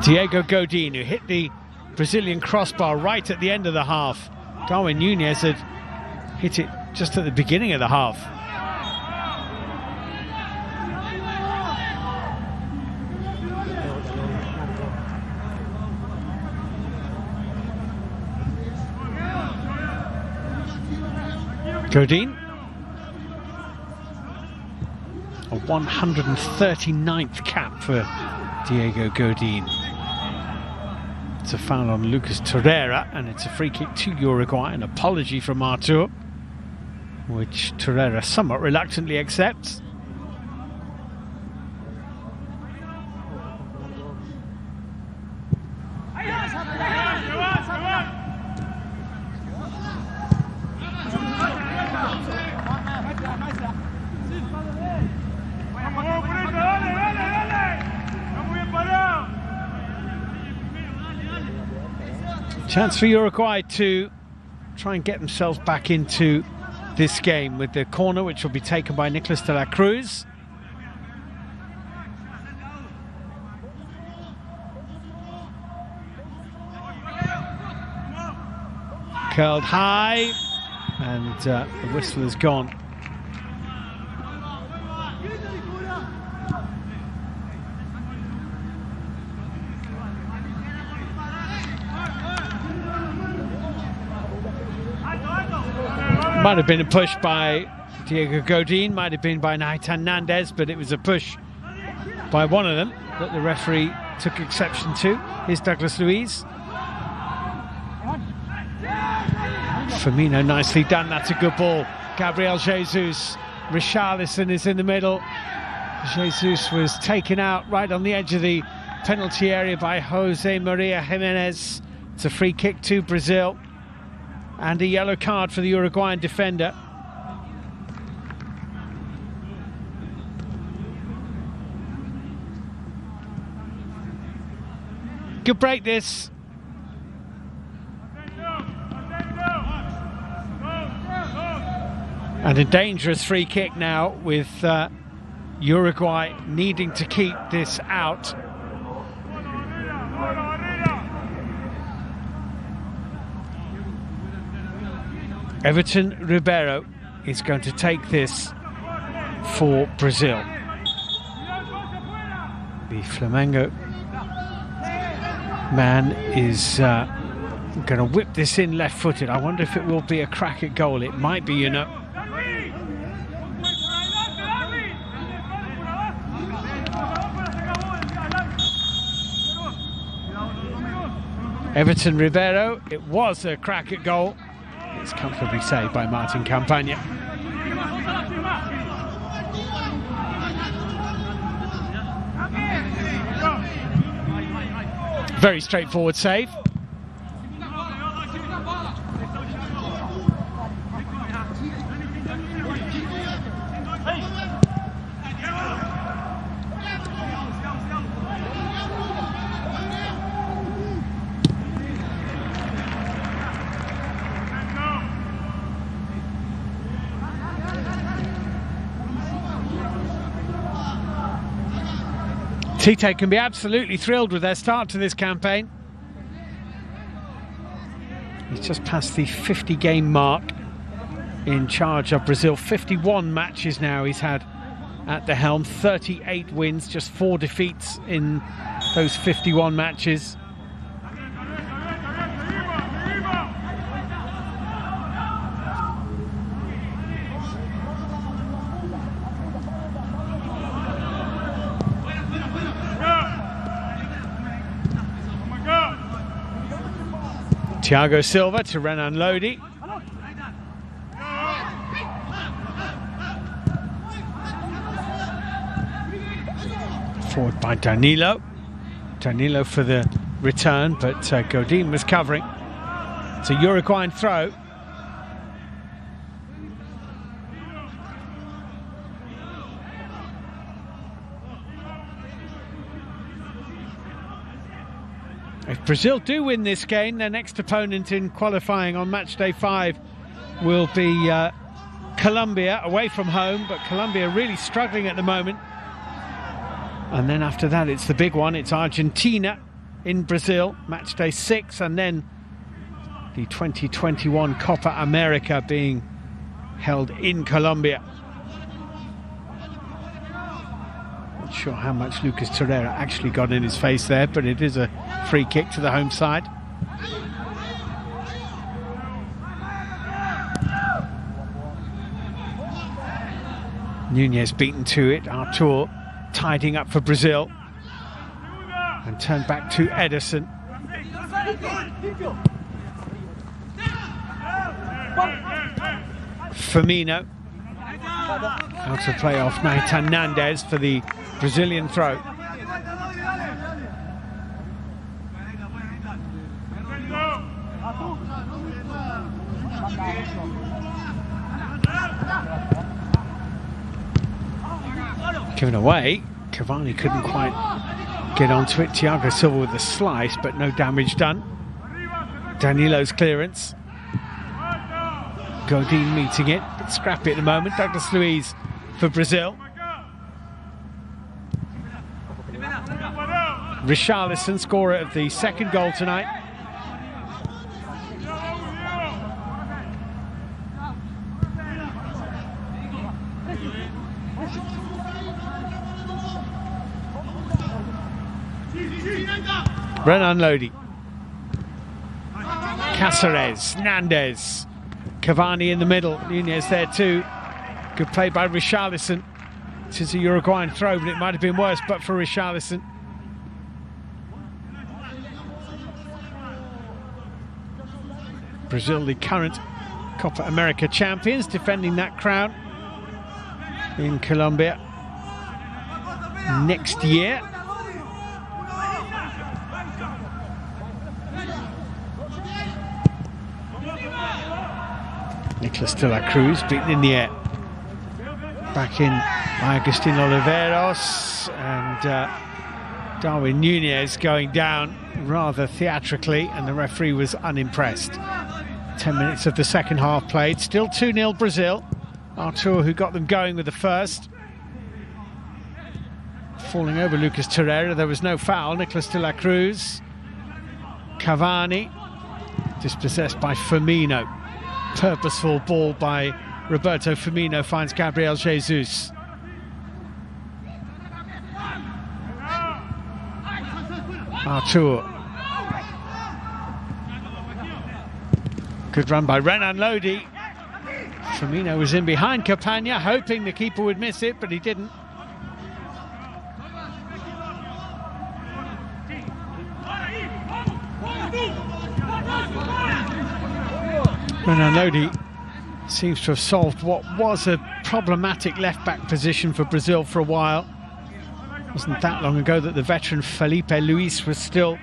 Diego Godin, who hit the Brazilian crossbar right at the end of the half. Darwin Núñez had hit it just at the beginning of the half. Godin, a 139th cap for Diego Godin. It's a foul on Lucas Torreira, and it's a free kick to Uruguay. An apology from Artur, which Torreira somewhat reluctantly accepts. Chance for Uruguay to try and get themselves back into this game with the corner, which will be taken by Nicolas de la Cruz. Curled high, and the whistle is gone. Might have been a push by Diego Godin, might have been by Naitan Nandez, but it was a push by one of them that the referee took exception to. Here's Douglas Luiz. Firmino nicely done, that's a good ball. Gabriel Jesus, Richarlison is in the middle. Jesus was taken out right on the edge of the penalty area by Jose Maria Jimenez. It's a free kick to Brazil. And a yellow card for the Uruguayan defender. Could break this. And a dangerous free kick now, with Uruguay needing to keep this out. Everton Ribeiro is going to take this for Brazil. The Flamengo man is going to whip this in left-footed. I wonder if it will be a crack at goal. It might be, you know. Everton Ribeiro, it was a crack at goal. It's comfortably saved by Martin Campagna. Very straightforward save. Tite can be absolutely thrilled with their start to this campaign. He's just passed the 50-game mark in charge of Brazil. 51 matches now he's had at the helm. 38 wins, just 4 defeats in those 51 matches. Thiago Silva to Renan Lodi. Forward by Danilo. Danilo for the return, but Godin was covering. It's a Uruguayan throw. If Brazil do win this game, their next opponent in qualifying on match day 5 will be Colombia, away from home, but Colombia really struggling at the moment. And then after that, it's the big one, it's Argentina in Brazil, match day 6, and then the 2021 Copa America being held in Colombia. Not sure how much Lucas Torreira actually got in his face there, but it is a free kick to the home side. Nunez beaten to it. Artur tidying up for Brazil. And turned back to Ederson. Firmino. Out of play off Nathan Hernandez for the Brazilian throw. Given away. Cavani couldn't quite get onto it. Thiago Silva with a slice, but no damage done. Danilo's clearance. Godin meeting it. Bit scrappy at the moment. Douglas Luiz for Brazil. Richarlison, scorer of the second goal tonight. Renan Lodi. Cáceres, Nandez. Cavani in the middle, Nunez there too. Good play by Richarlison. This is a Uruguayan throw, but it might have been worse but for Richarlison. Brazil, the current Copa America champions, defending that crown in Colombia next year. Nicolas de la Cruz beaten in the air. Back in by Agustin Oliveros, and Darwin Nunez going down rather theatrically, and the referee was unimpressed. 10 minutes of the second half played, still 2-0 Brazil. Artur, who got them going with the first. Falling over Lucas Torreira, there was no foul. Nicolas de la Cruz. Cavani, dispossessed by Firmino. Purposeful ball by Roberto Firmino finds Gabriel Jesus. Artur. Good run by Renan Lodi. Firmino was in behind Campagna, hoping the keeper would miss it, but he didn't. Renan Lodi seems to have solved what was a problematic left-back position for Brazil for a while. It wasn't that long ago that the veteran Felipe Luis was still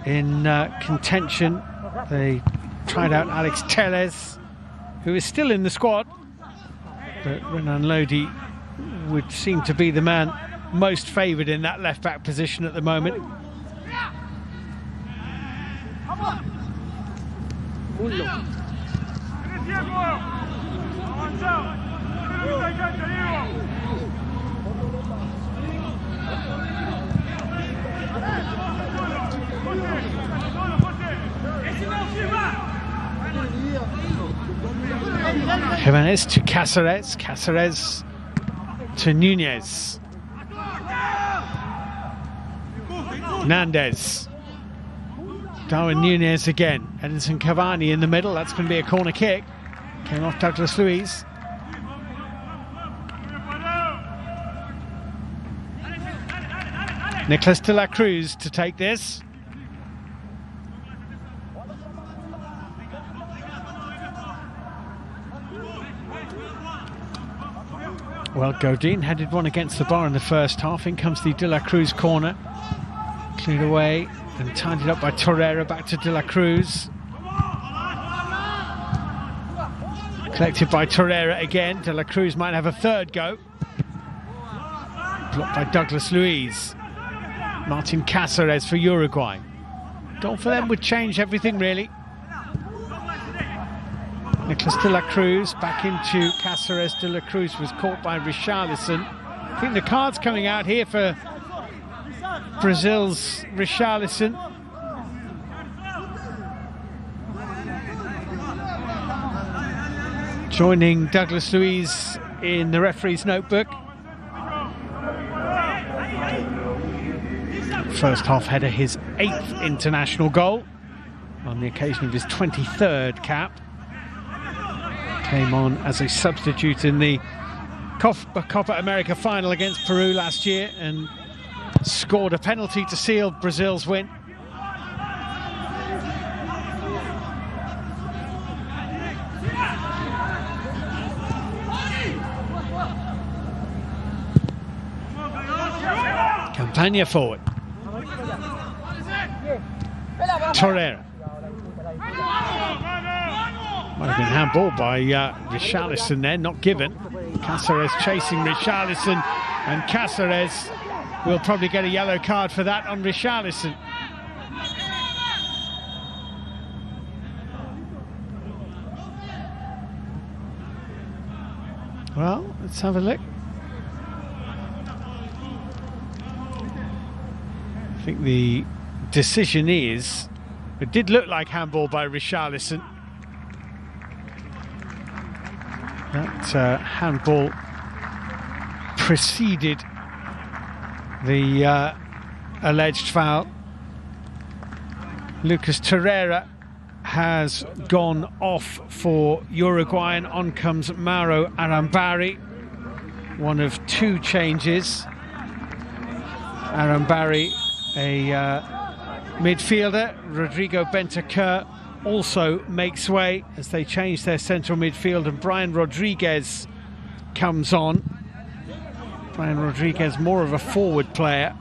in contention. They tried out Alex Telles, who is still in the squad, but Renan Lodi would seem to be the man most favoured in that left-back position at the moment. Jimenez to Cáceres, Cáceres to Nunez. Nandez. Darwin Nunez again. Edinson Cavani in the middle. That's going to be a corner kick. Came off Douglas Luiz. Nicolas de la Cruz to take this. Well, Godin headed one against the bar in the first half. In comes the De La Cruz corner. Cleared away and tidied up by Torreira. Back to De La Cruz. Collected by Torreira again. De La Cruz might have a third go. Blocked by Douglas Luiz. Martin Cáceres for Uruguay. Goal for them would change everything, really. Nicolas de la Cruz back into Cáceres. De la Cruz was caught by Richarlison. I think the card's coming out here for Brazil's Richarlison. Joining Douglas Luiz in the referee's notebook. First half header, his 8th international goal on the occasion of his 23rd cap. Came on as a substitute in the Copa America final against Peru last year and scored a penalty to seal Brazil's win. Campagna forward. Torreira. Might have been handball by Richarlison there, not given. Cáceres chasing Richarlison, and Cáceres will probably get a yellow card for that on Richarlison. Well, let's have a look. I think the decision is, it did look like handball by Richarlison. That handball preceded the alleged foul. Lucas Torreira has gone off for Uruguay, and on comes Mauro Arambari, one of 2 changes. Arambari, a midfielder. Rodrigo Bentancur also makes way as they change their central midfield, and Brian Rodriguez comes on. Brian Rodriguez, more of a forward player.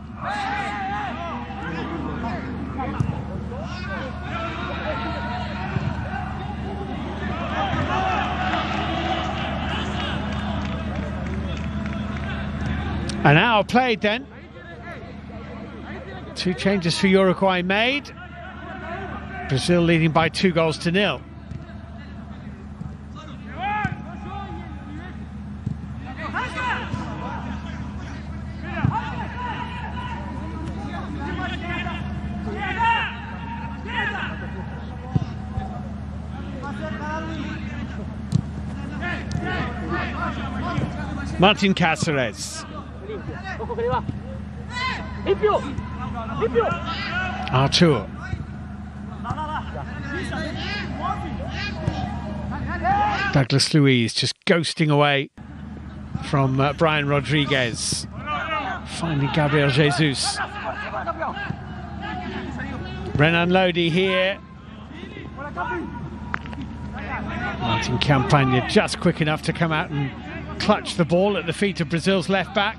An hour played then. 2 changes for Uruguay made. Brazil leading by 2-0. Martin Cáceres. Artur. Douglas Luiz just ghosting away from Brian Rodriguez. Finding Gabriel Jesus. Renan Lodi here. Martin Campagna just quick enough to come out and clutch the ball at the feet of Brazil's left back.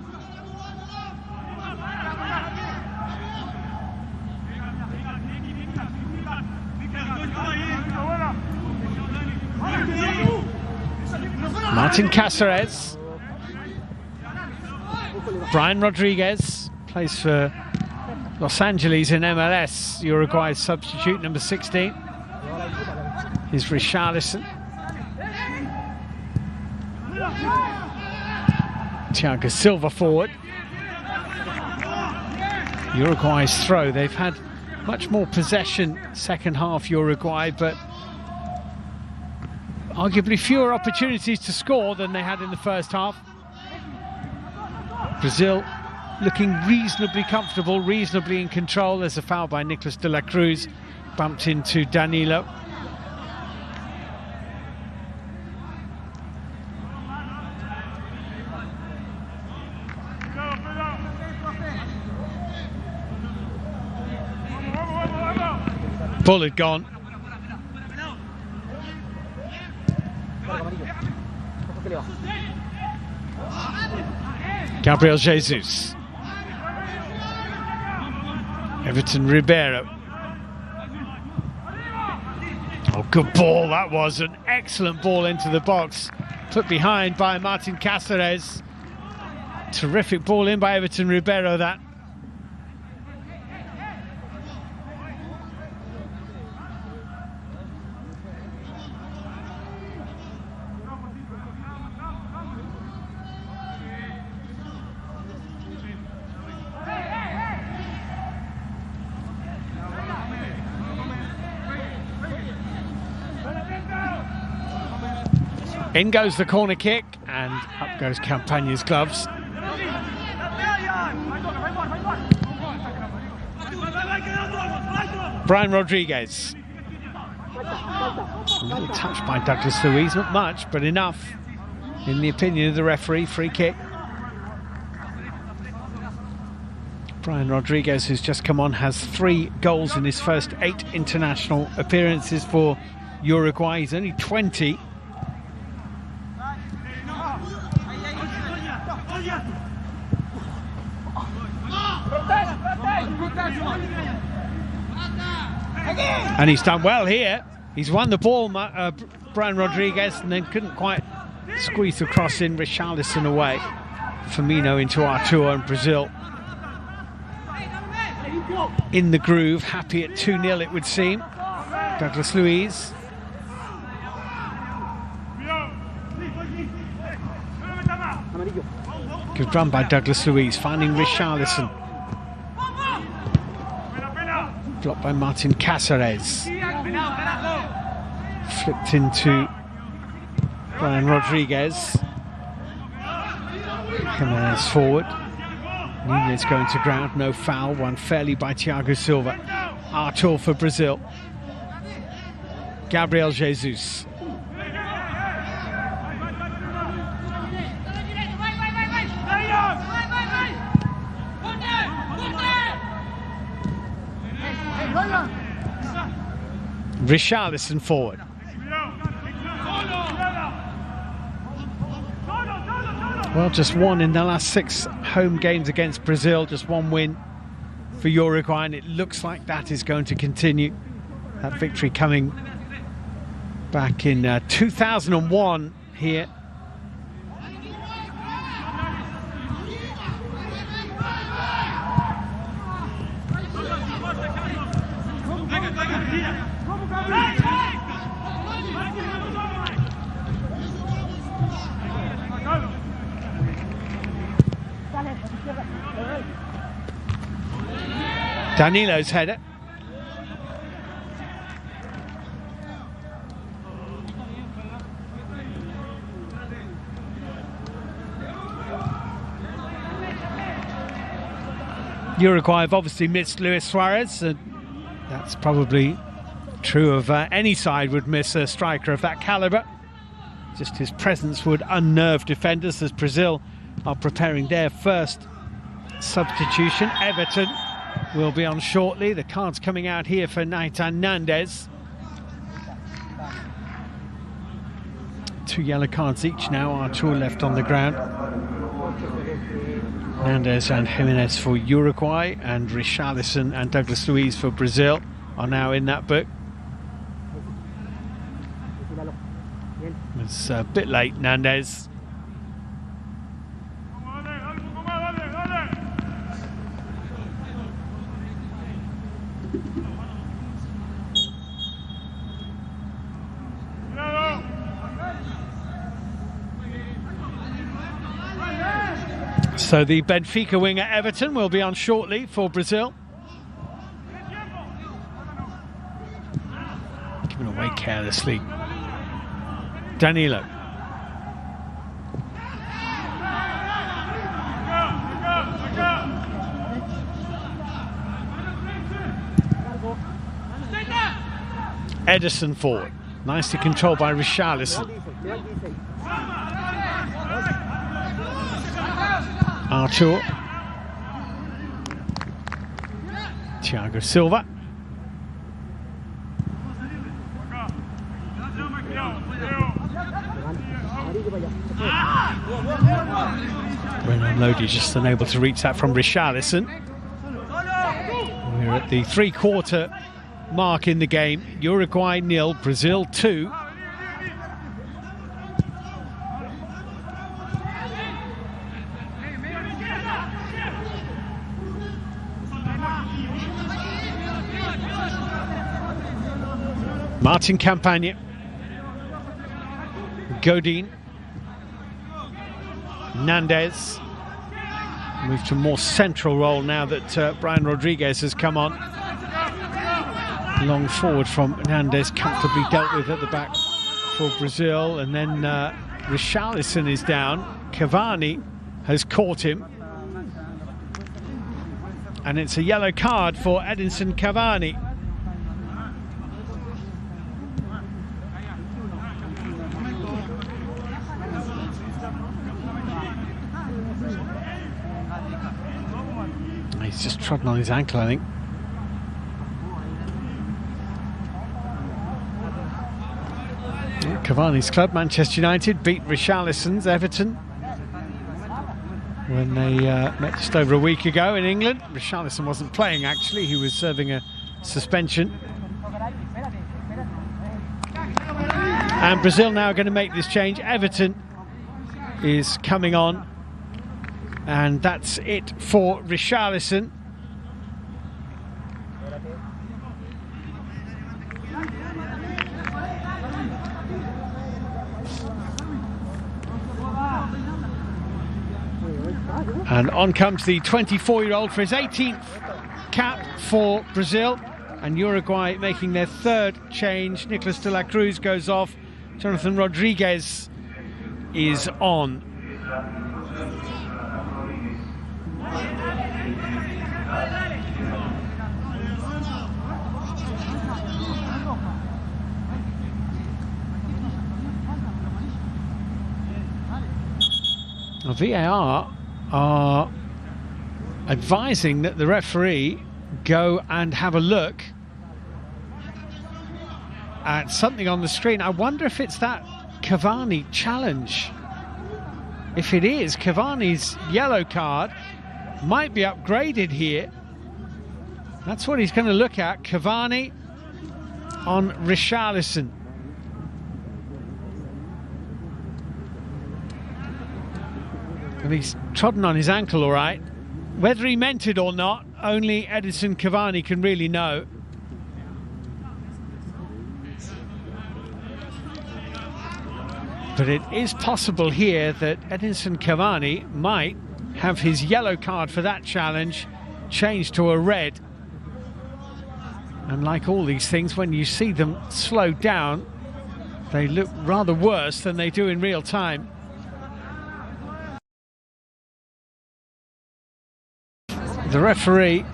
Martin Cáceres. Brian Rodriguez plays for Los Angeles in MLS. Uruguay's substitute, number 16. Here's Richarlison. Thiago Silva forward. Uruguay's throw. They've had much more possession second half, Uruguay, but arguably fewer opportunities to score than they had in the first half. Brazil looking reasonably comfortable, reasonably in control. There's a foul by Nicolas de la Cruz, bumped into Danilo. Ball had gone. Gabriel Jesus. Everton Ribeiro. Oh, good ball that was. An excellent ball into the box. Put behind by Martin Cáceres. Terrific ball in by Everton Ribeiro, that. In goes the corner kick, and up goes Campagna's gloves. Brian Rodriguez. A little touch by Douglas Luiz, not much, but enough, in the opinion of the referee. Free kick. Brian Rodriguez, who's just come on, has 3 goals in his first 8 international appearances for Uruguay. He's only 20. And he's done well here. He's won the ball, Brian Rodriguez, and then couldn't quite squeeze the cross in. Richarlison away. Firmino into Artur, and Brazil in the groove, happy at 2-0 it would seem. Douglas Luiz. Good run by Douglas Luiz, finding Richarlison. Blocked by Martin Cáceres. Flipped into Brian Rodriguez. Jimenez forward. Nunez going to ground, no foul, won fairly by Thiago Silva. Artur for Brazil. Gabriel Jesus. Richarlison forward. Well, just one in the last 6 home games against Brazil, just 1 win for Uruguay, and it looks like that is going to continue. That victory coming back in 2001 here. Danilo's header. Uruguay have obviously missed Luis Suarez, and that's probably true of any side would miss a striker of that calibre. Just his presence would unnerve defenders, as Brazil are preparing their first substitution. Everton will be on shortly. The cards coming out here for Nathan Nandez. 2 yellow cards each now. Artur left on the ground. Nandez and Jimenez for Uruguay, and Richarlison and Douglas Luiz for Brazil are now in that book. It's a bit late, Nandez. So the Benfica winger Everton will be on shortly for Brazil. Given away carelessly. Danilo. Ederson forward. Nicely controlled by Richarlison. Artur. Thiago Silva. Renan Lodi just unable to reach that from Richarlison. We're at the 3-quarter mark in the game. Uruguay 0, Brazil 2. Martin Campagna, Godin, Nandez. Move to a more central role now that Brian Rodriguez has come on. Long forward from Nandez, comfortably dealt with at the back for Brazil, and then Richarlison is down. Cavani has caught him. And it's a yellow card for Edinson Cavani. He's just trodden on his ankle, I think. Cavani's club, Manchester United, beat Richarlison's Everton when they met just over a week ago in England. Richarlison wasn't playing, actually. He was serving a suspension. And Brazil now going to make this change. Everton is coming on. And that's it for Richarlison. And on comes the 24-year-old for his 18th cap for Brazil. And Uruguay making their third change. Nicolas de la Cruz goes off. Jonathan Rodriguez is on. VAR are advising that the referee go and have a look at something on the screen. I wonder if it's that Cavani challenge. If it is, Cavani's yellow card might be upgraded here. That's what he's going to look at. Cavani on Richarlison. And he's trodden on his ankle, all right. Whether he meant it or not, only Edinson Cavani can really know. But it is possible here that Edinson Cavani might have his yellow card for that challenge changed to a red. And like all these things, when you see them slowed down, they look rather worse than they do in real time. The referee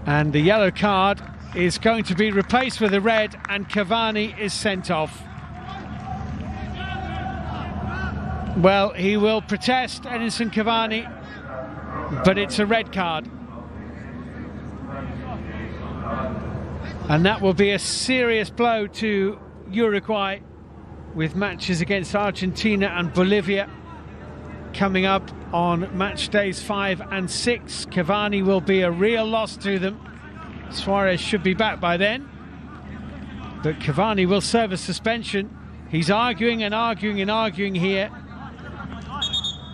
and the yellow card is going to be replaced with a red, and Cavani is sent off. Well, he will protest, Edinson Cavani, but it's a red card. And that will be a serious blow to Uruguay, with matches against Argentina and Bolivia coming up on match days 5 and 6. Cavani will be a real loss to them. Suarez should be back by then, but Cavani will serve a suspension. He's arguing and arguing and arguing here.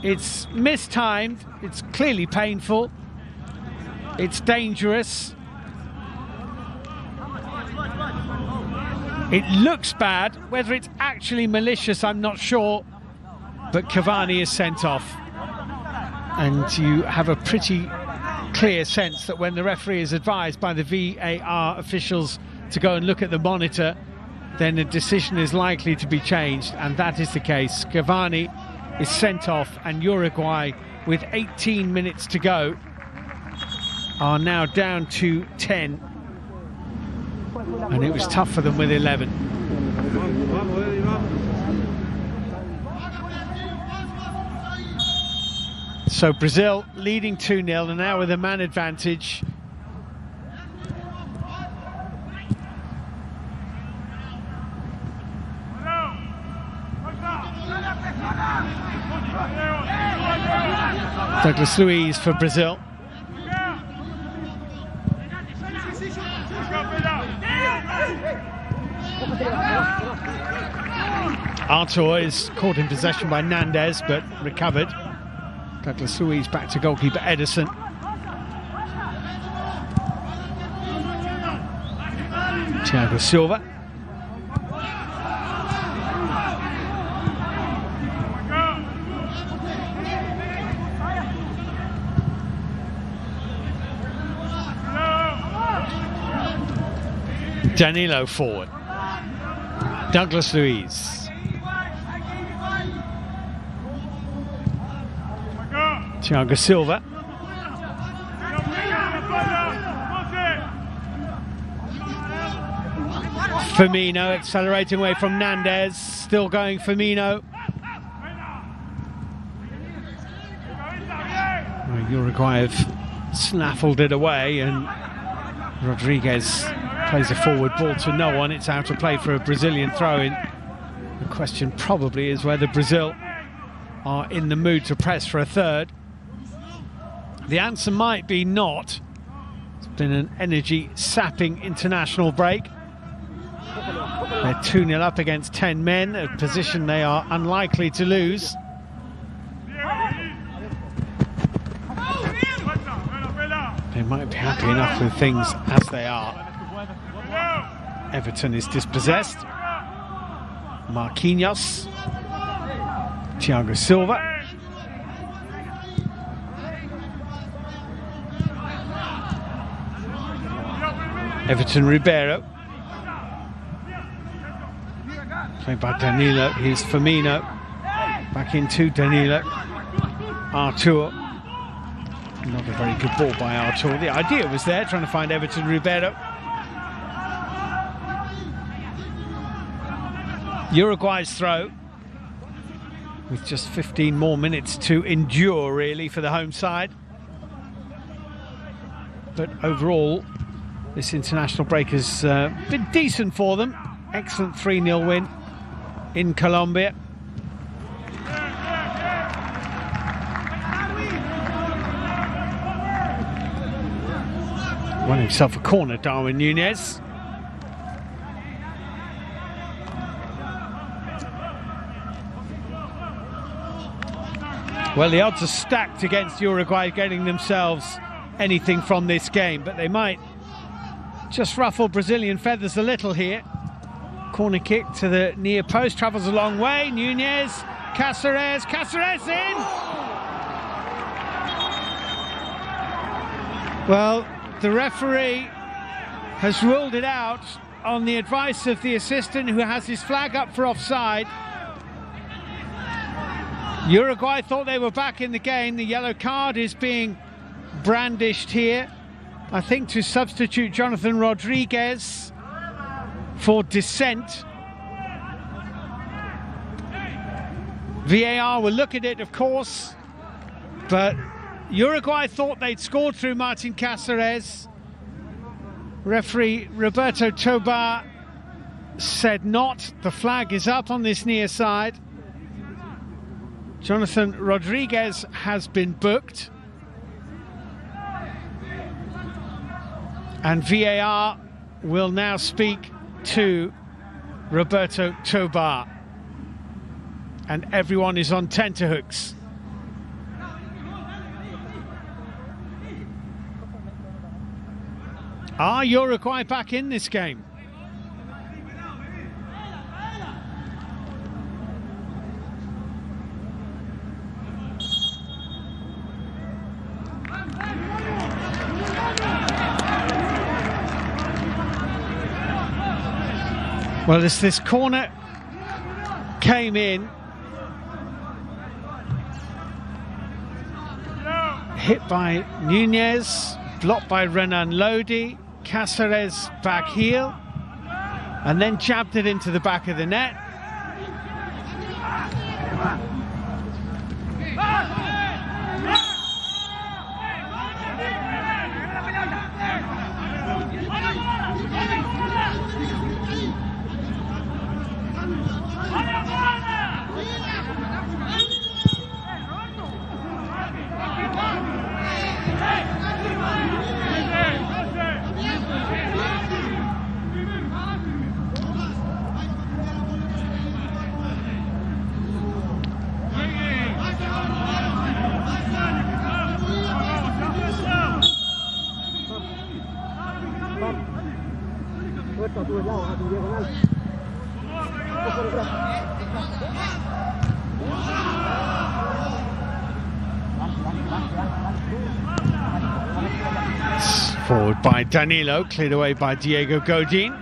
It's mistimed, it's clearly painful, it's dangerous. It looks bad. Whether it's actually malicious, I'm not sure. But Cavani is sent off. And you have a pretty clear sense that when the referee is advised by the VAR officials to go and look at the monitor, then a decision is likely to be changed. And that is the case. Cavani is sent off, and Uruguay, with 18 minutes to go, are now down to 10. And it was tough for them with 11. So Brazil leading 2-0 and now with a man advantage. Douglas Luiz for Brazil. Arthur is caught in possession by Nandez, but recovered. Douglas Luiz back to goalkeeper Ederson. Thiago Silva. Danilo forward. Douglas Luiz. Thiago Silva. Firmino accelerating away from Nandez. Still going Firmino. Uruguay have snaffled it away, and Rodriguez plays a forward ball to no one. It's out of play for a Brazilian throw-in. The question probably is whether Brazil are in the mood to press for a third. The answer might be not. It's been an energy-sapping international break. They're 2-0 up against 10 men, a position they are unlikely to lose. They might be happy enough with things as they are. Everton is dispossessed. Marquinhos. Thiago Silva. Everton Ribeiro. Played by Danilo. Here's Firmino. Back into Danilo. Artur. Not a very good ball by Artur. The idea was there, trying to find Everton Ribeiro. Uruguay's throw, with just 15 more minutes to endure, really, for the home side. But overall, this international break has been decent for them. Excellent 3-0 win in Colombia. Won himself a corner, Darwin Núñez. Well, the odds are stacked against Uruguay getting themselves anything from this game, but they might just ruffle Brazilian feathers a little here. Corner kick to the near post, travels a long way. Núñez, Cáceres in! Well, the referee has ruled it out on the advice of the assistant, who has his flag up for offside. Uruguay thought they were back in the game. The yellow card is being brandished here, I think, to substitute Jonathan Rodriguez for dissent. VAR will look at it, of course, but Uruguay thought they'd scored through Martin Cáceres. Referee Roberto Tobar said not. The flag is up on this near side. Jonathan Rodriguez has been booked. And VAR will now speak to Roberto Tobar. And everyone is on tenterhooks. Are Uruguay back in this game? Well, as this corner came in, hit by Núñez, blocked by Renan Lodi. Cáceres back heel, and then jabbed it into the back of the net. Forward by Danilo, cleared away by Diego Godin.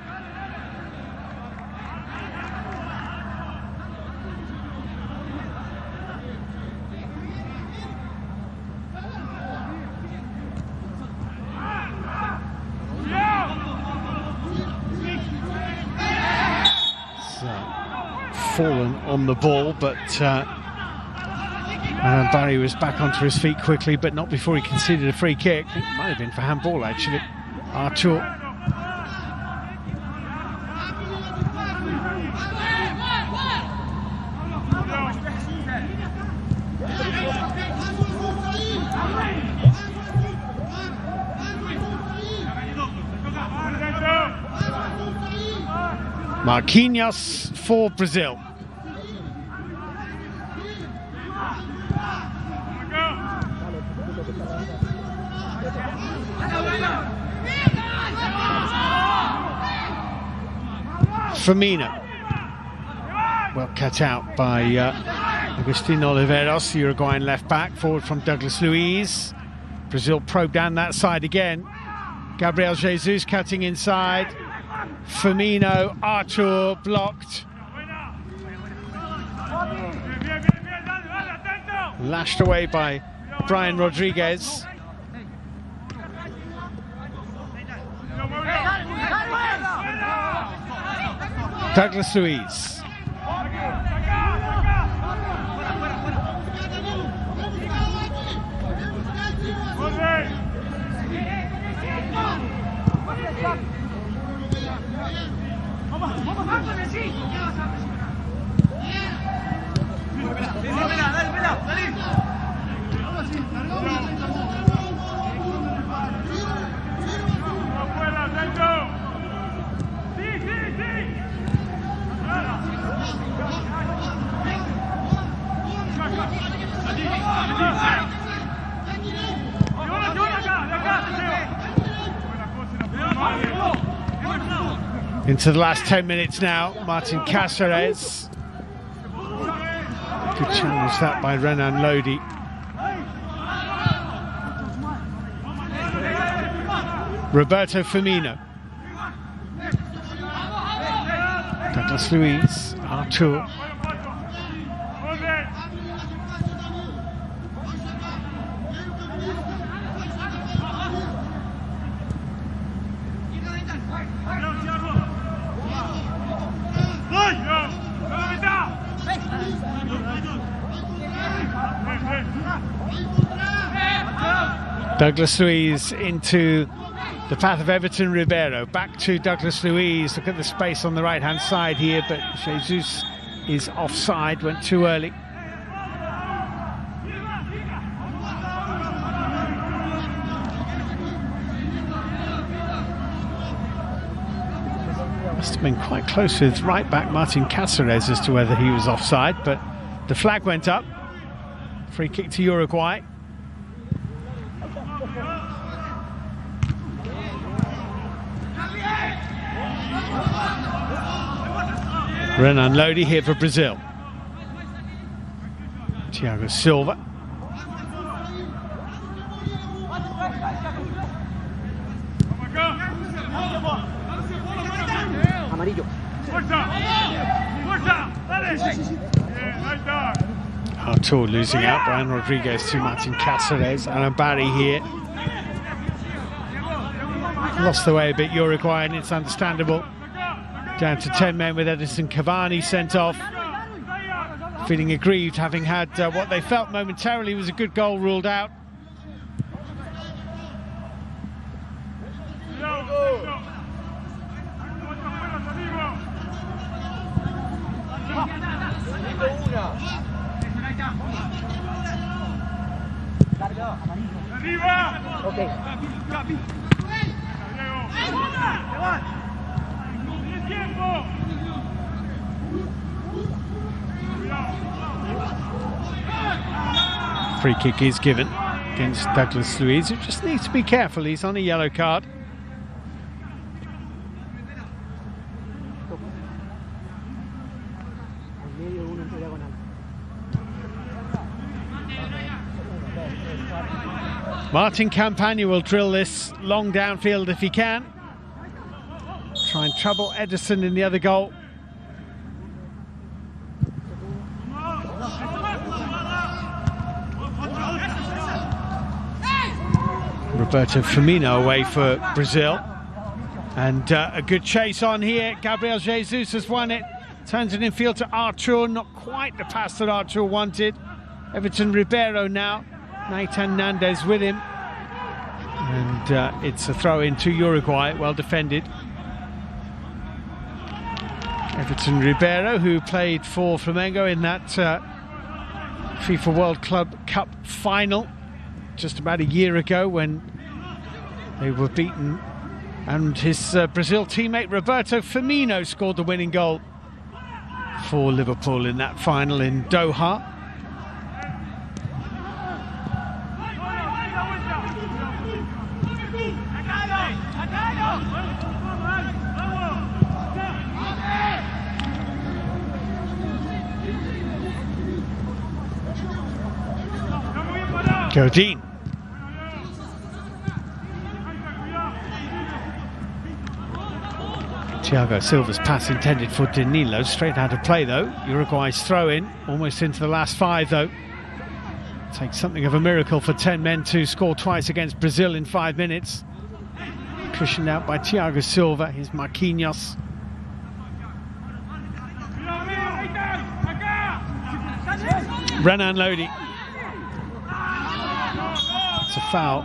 fallen on the ball, but Barry was back onto his feet quickly, but not before he conceded a free kick. It might have been for handball, actually. Artur. Marquinhos for Brazil. Firmino. Well cut out by Agustin Oliveros, the Uruguayan left back, forward from Douglas Luiz. Brazil probe down that side again. Gabriel Jesus cutting inside. Firmino, Artur blocked. Lashed away by Brian Rodriguez. Douglas Luiz. Into the last 10 minutes now, Martin Cáceres. Good challenge that by Renan Lodi. Roberto Firmino. Douglas Luiz, Artur. Douglas Luiz into the path of Everton Ribeiro. Back to Douglas Luiz. Look at the space on the right-hand side here, but Jesus is offside, went too early. Must have been quite close with right-back Martin Cáceres as to whether he was offside, but the flag went up. Free kick to Uruguay. Renan Lodi here for Brazil. Thiago Silva. Artur losing out. Brian Rodriguez to Martin Cáceres. And Barry here. Lost the way a bit, Uruguay, and it's understandable. Down to 10 men with Edison Cavani sent off. Feeling aggrieved, having had what they felt momentarily was a good goal ruled out. Free kick is given against Douglas Luiz, who just needs to be careful. He's on a yellow card. Martin Campagna will drill this long downfield if he can. Try and trouble Edison in the other goal. Roberto Firmino away for Brazil. And a good chase on here. Gabriel Jesus has won it. Turns it in field to Artur, not quite the pass that Artur wanted. Everton Ribeiro now, Nathan Nandez with him. And it's a throw in to Uruguay, well defended. Everton Ribeiro, who played for Flamengo in that FIFA World Club Cup final just about a year ago when they were beaten, and his Brazil teammate Roberto Firmino scored the winning goal for Liverpool in that final in Doha. Godin. Thiago Silva's pass intended for Danilo, straight out of play though. Uruguay's throw in, almost into the last 5 though. Takes something of a miracle for 10 men to score twice against Brazil in 5 minutes. Cushioned out by Thiago Silva, here's Marquinhos. Renan Lodi. It's a foul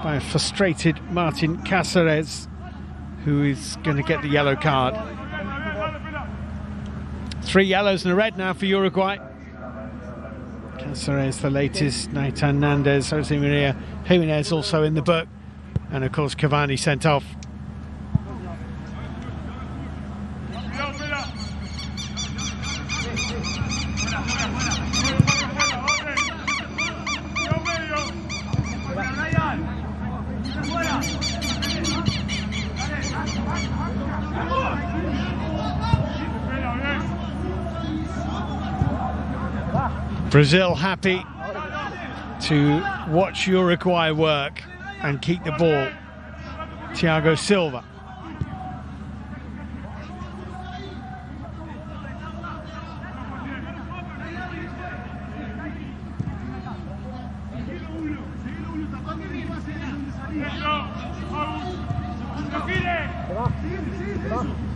by a frustrated Martin Cáceres, who is going to get the yellow card. 3 yellows and a red now for Uruguay. Cáceres the latest, Nathan Nandez, Jose Maria Jimenez also in the book, and of course Cavani sent off. Brazil happy to watch Uruguay work and keep the ball. Thiago Silva.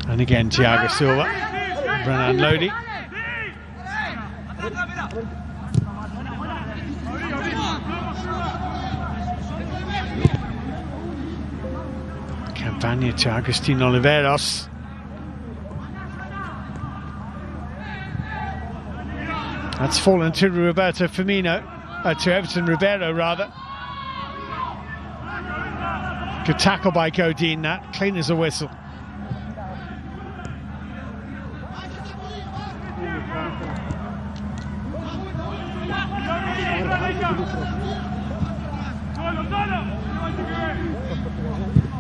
And again Thiago Silva. Renan Lodi. Campagna to Agustin Oliveros. That's fallen to Roberto Firmino, to Everton Ribeiro rather. Good tackle by Godin, that clean as a whistle.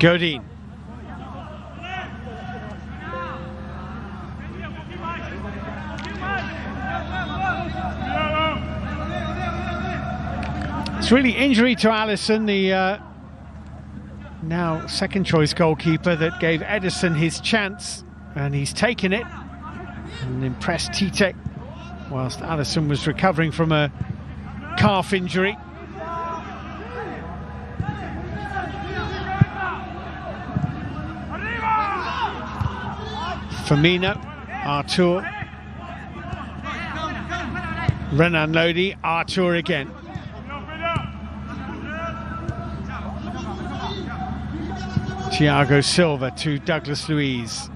Godin. It's really injury to Alisson, the now second choice goalkeeper, that gave Edison his chance, and he's taken it and impressed Tite whilst Alisson was recovering from a calf injury. Firmino, Artur, Renan Lodi, Artur again. Thiago Silva to Douglas Luiz.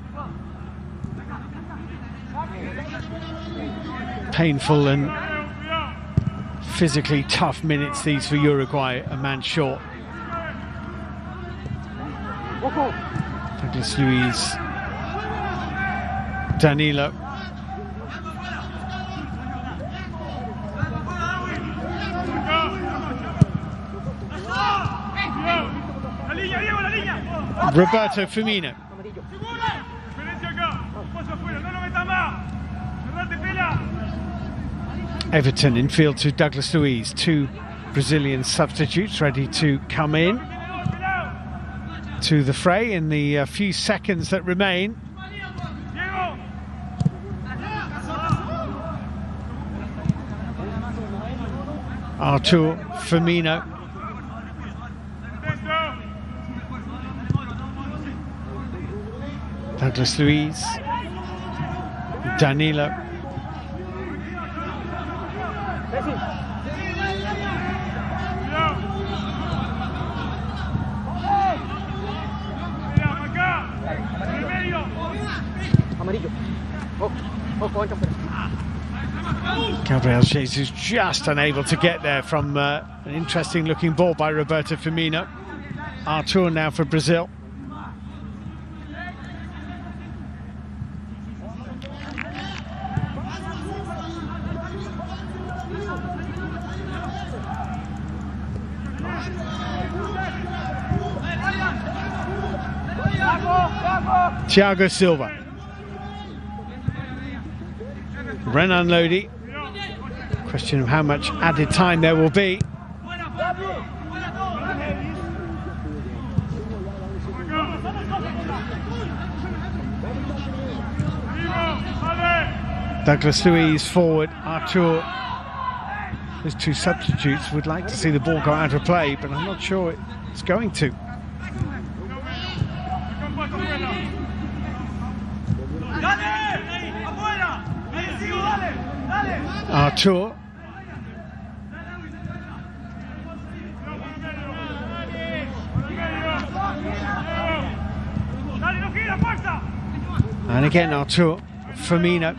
Painful and physically tough minutes these for Uruguay, a man short. Douglas Luiz. Danilo. Roberto Firmino. Everton in field to Douglas Luiz. 2 Brazilian substitutes ready to come in to the fray in the few seconds that remain. Artur, Firmino. Douglas Luiz. Danilo. Gabriel Jesus just unable to get there from an interesting looking ball by Roberto Firmino. Artur now for Brazil. Thiago Silva. Renan Lodi. Question of how much added time there will be. Douglas Luiz forward, Artur. His two substitutes would like to see the ball go out of play, but I'm not sure it's going to. Artur. And again Artur. Firmino.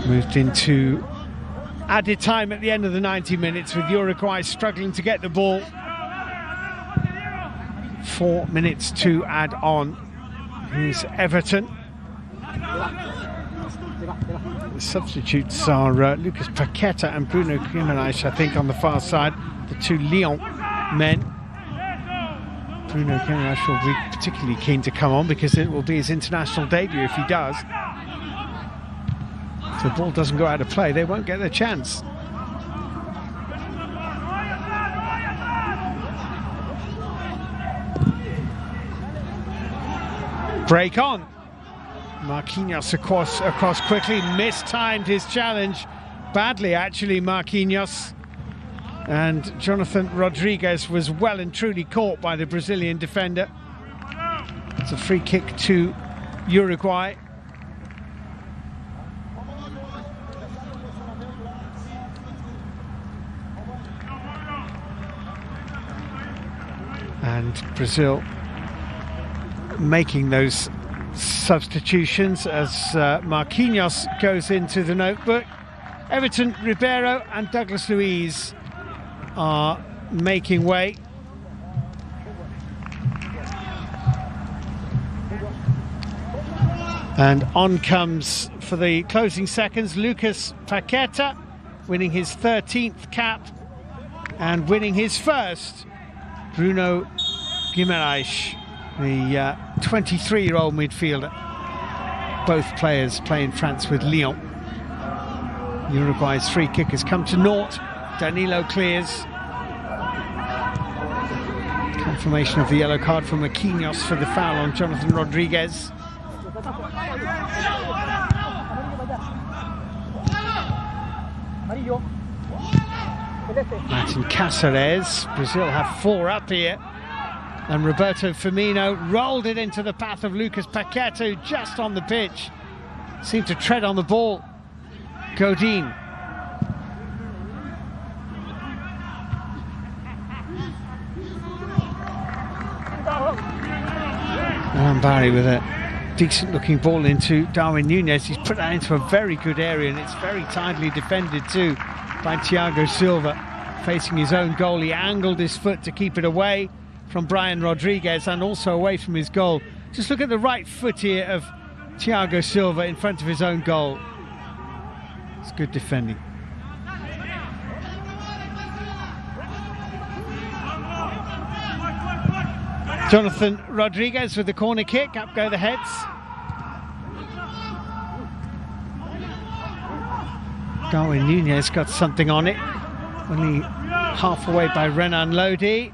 Moved into added time at the end of the 90 minutes with Uruguay struggling to get the ball. 4 minutes to add on. Here's Everton. The substitutes are Lucas Paqueta and Bruno Guimaraes, I think, on the far side, the two Lyon men. Bruno Guimaraes will be particularly keen to come on because it will be his international debut if he does. If the ball doesn't go out of play, they won't get their chance. Break on. Marquinhos across quickly, mistimed his challenge badly actually, Marquinhos, and Jonathan Rodriguez was well and truly caught by the Brazilian defender. It's a free kick to Uruguay. And Brazil making those substitutions as Marquinhos goes into the notebook. Everton, Ribeiro and Douglas Luiz are making way. And on comes, for the closing seconds, Lucas Paqueta, winning his 13th cap and winning his first. Bruno Guimaraes, the 23-year-old midfielder. Both players play in France with Lyon. Uruguay's free kick has come to naught. Danilo clears. Confirmation of the yellow card from Marquinhos for the foul on Jonathan Rodriguez. Martin Cáceres. Brazil have 4 up here. And Roberto Firmino rolled it into the path of Lucas Paqueta, who just on the pitch seemed to tread on the ball. Godin. Alan Barry with a decent looking ball into Darwin Núñez. He's put that into a very good area, and it's very tidily defended too by Thiago Silva. Facing his own goal, he angled his foot to keep it away from Brian Rodriguez and also away from his goal. Just look at the right foot here of Thiago Silva in front of his own goal. It's good defending. Jonathan Rodriguez with the corner kick, up go the heads. Darwin Núñez got something on it, only half away by Renan Lodi.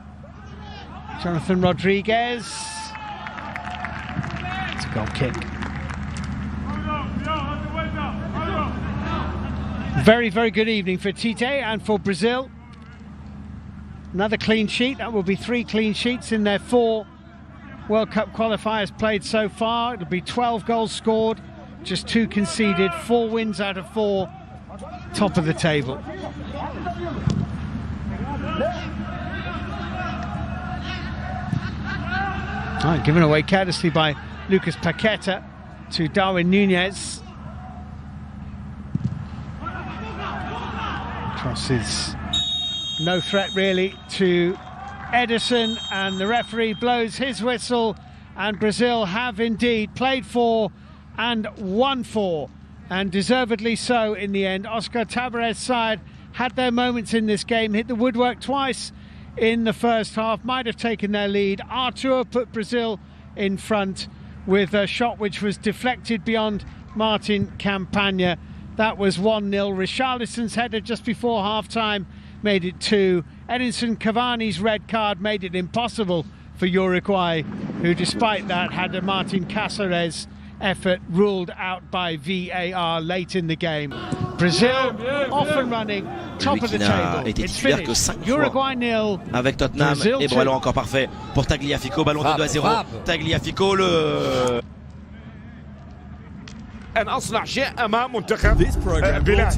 Jonathan Rodriguez. It's a goal kick. Very, very good evening for Tite and for Brazil. Another clean sheet. That will be 3 clean sheets in their 4 World Cup qualifiers played so far. It'll be 12 goals scored, just 2 conceded, 4 wins out of 4, top of the table. Given away carelessly by Lucas Paqueta to Darwin Nunez. Crosses, no threat really to Ederson, and the referee blows his whistle, and Brazil have indeed played for and won for, and deservedly so in the end. Oscar Tabarez's side had their moments in this game, hit the woodwork twice in the first half, might have taken their lead. Artur put Brazil in front with a shot which was deflected beyond Martin Campagna. That was 1-0. Richarlison's header just before half-time made it 2. Edinson Cavani's red card made it impossible for Uruguay, who despite that had a Martin Cáceres effort ruled out by VAR late in the game. Brazil off and running, top of the table. It's finished. Uruguay 0. Avec Tottenham et ballon encore parfait pour Tagliafico, ballon de 2-0. Tagliafico le أن أصنع شيء أمام منتخب بلاد.